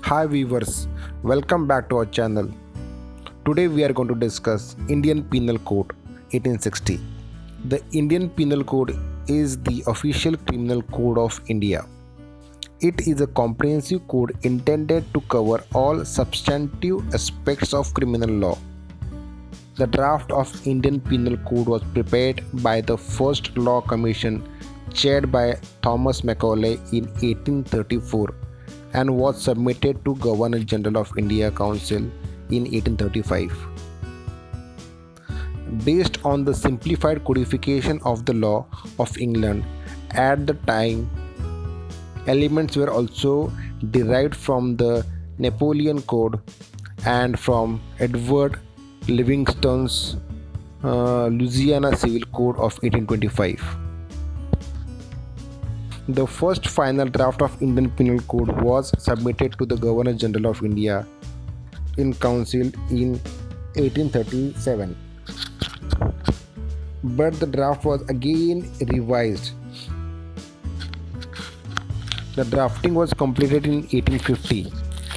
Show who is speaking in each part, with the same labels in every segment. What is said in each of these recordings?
Speaker 1: Hi viewers, welcome back to our channel. Today we are going to discuss Indian Penal Code 1860. The Indian Penal Code is the official criminal code of India. It is a comprehensive code intended to cover all substantive aspects of criminal law. The draft of Indian Penal Code was prepared by the first Law Commission chaired by Thomas Macaulay in 1834 and was submitted to Governor General of India Council in 1835. Based on the simplified codification of the law of England at the time, elements were also derived from the Napoleon Code and from Edward Livingston's Louisiana Civil Code of 1825. The first final draft of Indian Penal Code was submitted to the Governor General of India in Council in 1837. But the draft was again revised. The drafting was completed in 1850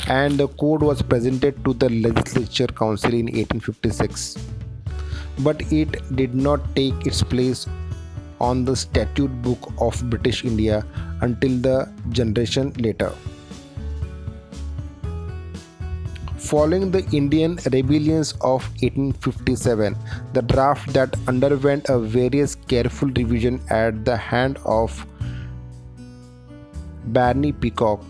Speaker 1: and the code was presented to the Legislature Council in 1856. But it did not take its place on the statute book of British India until the generation later. Following the Indian rebellions of 1857, the draft that underwent a various careful revision at the hand of Barney Peacock,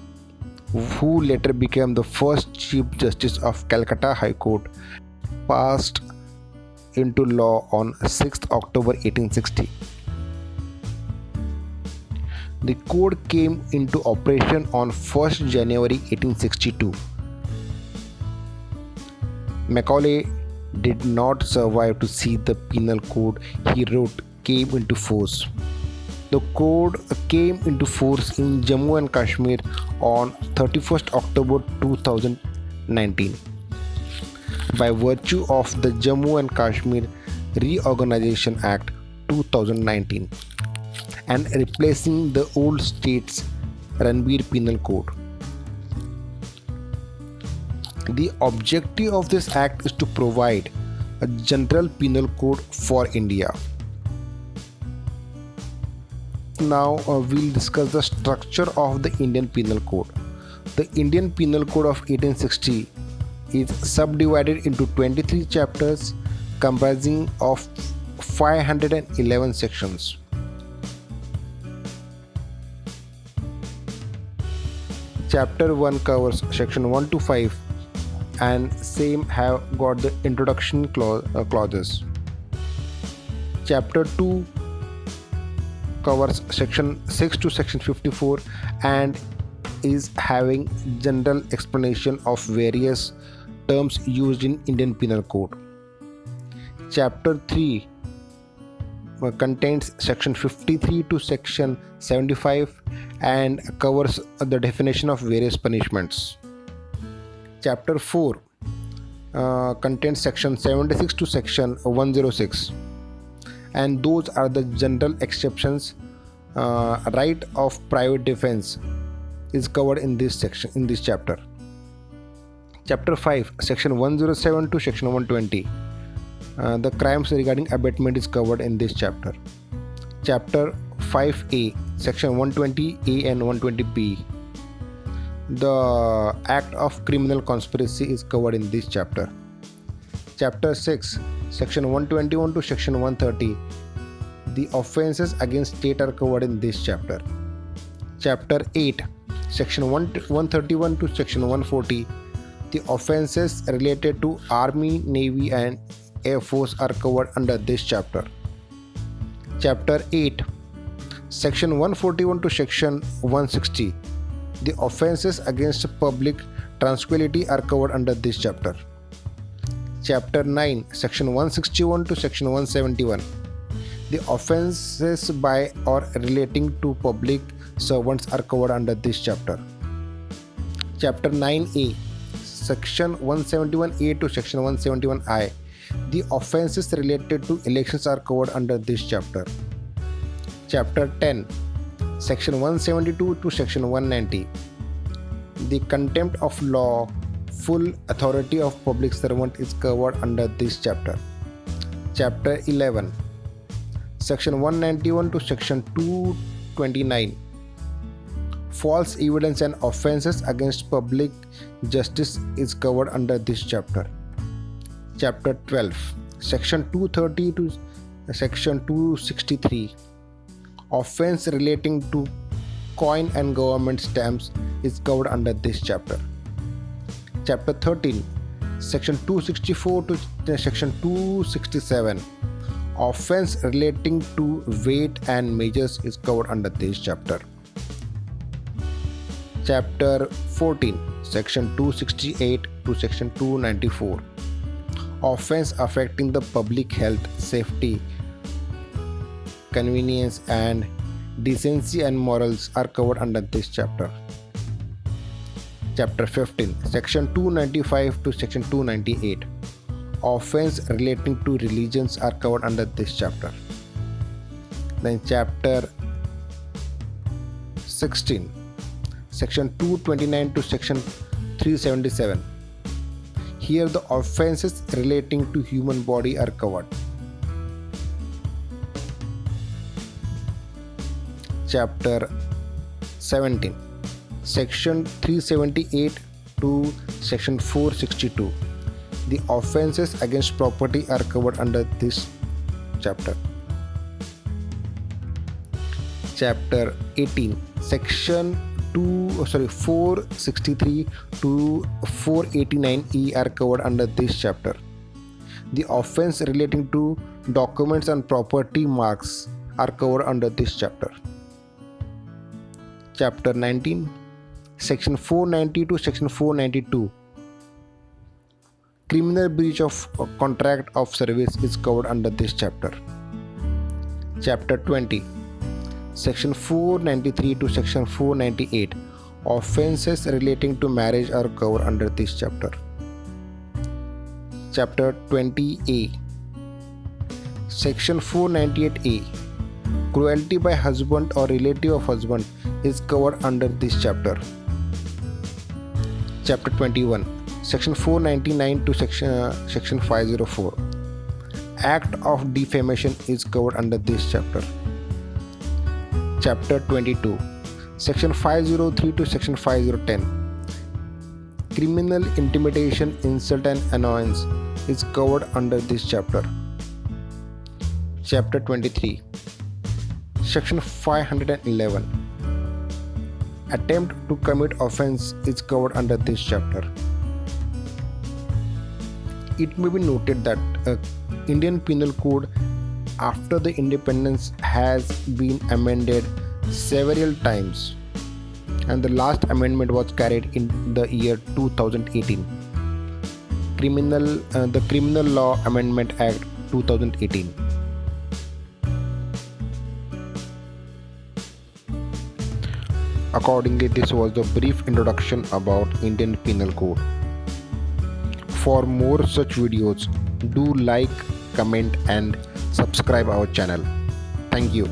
Speaker 1: who later became the first Chief Justice of Calcutta High Court, passed into law on 6th October 1860. The code came into operation on 1st January 1862. Macaulay did not survive to see the penal code he wrote came into force. The code came into force in Jammu and Kashmir on 31st October 2019 by virtue of the Jammu and Kashmir Reorganization Act 2019 and replacing the old state's Ranbir Penal Code. The objective of this act is to provide a general penal code for India. Now we'll discuss the structure of the Indian Penal Code. The Indian Penal Code of 1860 is subdivided into 23 chapters comprising of 511 sections. Chapter 1 covers section 1 to 5 and same have got the introduction clauses. Chapter 2 covers section 6 to section 54 and is having general explanation of various terms used in Indian Penal Code. Chapter 3 contains section 53 to section 75 and covers the definition of various punishments. Chapter 4 contains section 76 to section 106 and those are the general exceptions. Right of private defense is covered in this section, in this chapter. Chapter 5 section 107 to section 120 the crimes regarding abatement is covered in this chapter. Chapter 5A section 120A and 120B the act of criminal conspiracy is covered in this chapter. Chapter 6 section 121 to section 130 the offences against state are covered in this chapter. Chapter 8 section 131 to section 140 the offences related to Army, Navy and Air Force are covered under this chapter. Chapter 8 section 141 to section 160 the offences against public tranquility are covered under this chapter. Chapter 9 section 161 to section 171 the offences by or relating to public servants are covered under this chapter. Chapter 9A section 171A to section 171I the offences related to elections are covered under this chapter. Chapter 10 section 172 to section 190 The contempt of law, full authority of public servant is covered under this chapter. Chapter 11, Section 191 to Section 229. False evidence and offences against public justice is covered under this chapter. Chapter 12, Section 230 to Section 263. Offence relating to coin and government stamps is covered under this chapter. Chapter 13, Section 264 to Section 267. Offence relating to weight and measures is covered under this chapter. Chapter 14, Section 268 to Section 294. Offence affecting the public health, safety, convenience and decency and morals are covered under this chapter. Chapter 15, Section 295 to Section 298. Offence relating to religions are covered under this chapter. Then Chapter 16, Section 229 to Section 377. Here the offences relating to human body are covered. Chapter 17, Section 378 to Section 462. The offences against property are covered under this chapter. Chapter 18, Section 463 to 489E are covered under this chapter. The offence relating to documents and property marks are covered under this chapter. Chapter 19, Section 490 to Section 492. Criminal breach of contract of service is covered under this chapter. Chapter 20, Section 493 to Section 498. Offences relating to marriage are covered under this chapter. Chapter 20A, Section 498A. Cruelty by husband or relative of husband is covered under this chapter. Chapter 21, Section 499 to Section 504. Act of defamation is covered under this chapter. Chapter 22, Section 503 to Section 5010. Criminal intimidation, insult and annoyance is covered under this chapter. Chapter 23, Section 511. Attempt to commit offence is covered under this chapter. It may be noted that Indian Penal Code after the independence has been amended several times, and the last amendment was carried in the year 2018. The Criminal Law Amendment Act 2018. Accordingly, this was the brief introduction about Indian Penal Code. For more such videos, do like, comment and subscribe our channel. Thank you.